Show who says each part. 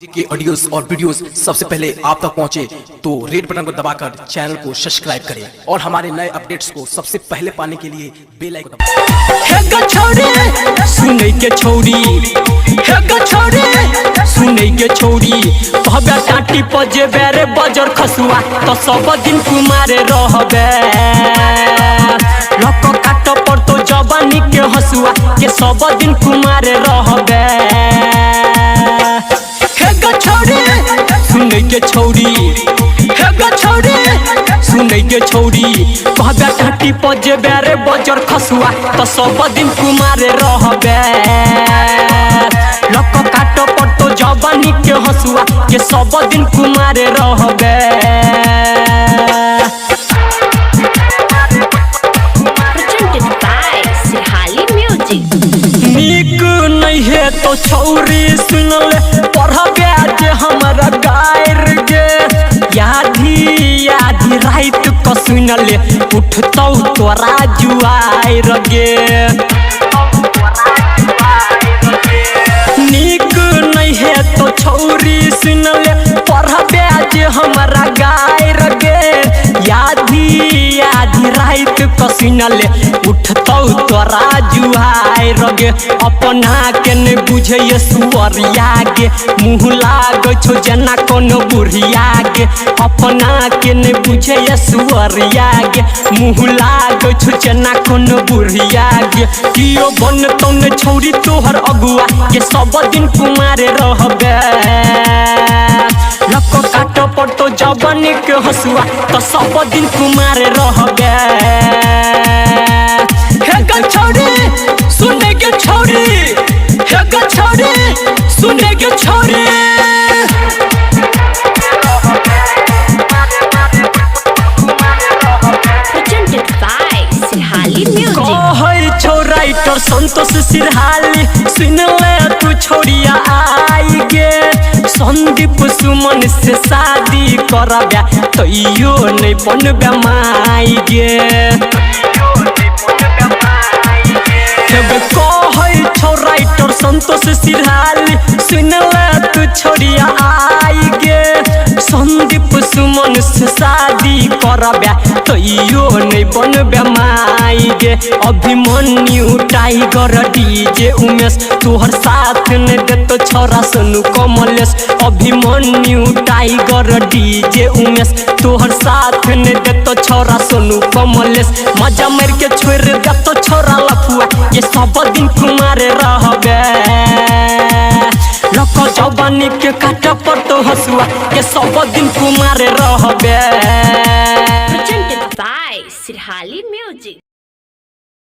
Speaker 1: के ऑडियोज और वीडियोस सबसे पहले आप तक पहुंचे तो रेड बटन को दबाकर चैनल को सब्सक्राइब करें और हमारे नए अपडेट्स को सबसे पहले पाने के लिए बेल आइकन दबाएं।
Speaker 2: हे ग छौरी सुनै के छौरी, हे ग छौरी सुनै के छौरी, कहबे टाटी पर जेबे रे बजर खसुआ तो सब दिन कुमारे रहबे। लक काट पर तो जवानी के हसुआ के सब दिन कुमारे रहबे। हे ग छौरी सुनै के छौरी, हे ग छौरी सुनै के छौरी, कहबे टाटी पर जेबे रे बजर खसुआ तो सब दिन कुमारे रहबे। लक काट पर तो जवानी के हसुआ के सब दिन कुमारे रहबे। नीक नहीं है तो छौरी सुनले पढ़बे जे हमरा गायर गे। आधी आधी रात को सुनले उठतौ तोरा जुआर गे। नीक नहीं है तो छौरी सुनले पढ़बे जे हमरा गायर गे। आधी आधी रात को सुनले उठतौ तोरा जुआर गे। अपना के ने बुझे सुअरिया गे, मुँह लागे छो जना कोनो बुढ़िया गे। अपना के ने बुझे सुअरिया गे, मुँह लागे छो जना कोनो बुढ़िया गे। कियो बन तौने छौरी तोहर अगुआ के सब दिन कुमारे रहबे। लक काट पर तो जवानी के हसुआ तो सब दिन कुमारे रहबे। हे ग छौरी सुनै के छौरी, हे ग छौरी सुनै के छौरी। कहै छौ राइटर संतोष सिरहाली, सुन ले तू छोड़िया आई गे। संदीप सुमन से शादी करबे तैयो नहीं बनबे माई गे। कहै छौ राइटर संतोष सिरहाली, सुन ले तू छोड़िया आई गे। संदीप सुमन से शादी करबे तैयो नहीं बनबे माई गे। अभिमन्यु टाइगर डीजे उमेश तोहर साथ नहीं देतो छोरा सोनू कमलेश। अभिमन्यु टाइगर डीजे उमेश तोहर साथ नहीं देतो छोरा सोनू कमलेश। मजा मार के छोड़ देतो छोरा लफुआ ये सब दिन कुमारे रहबे। लक जवानी के काट पर तो हसुआ के सब दिन कुमारे रहबे।
Speaker 3: Presented by Sirhali Music.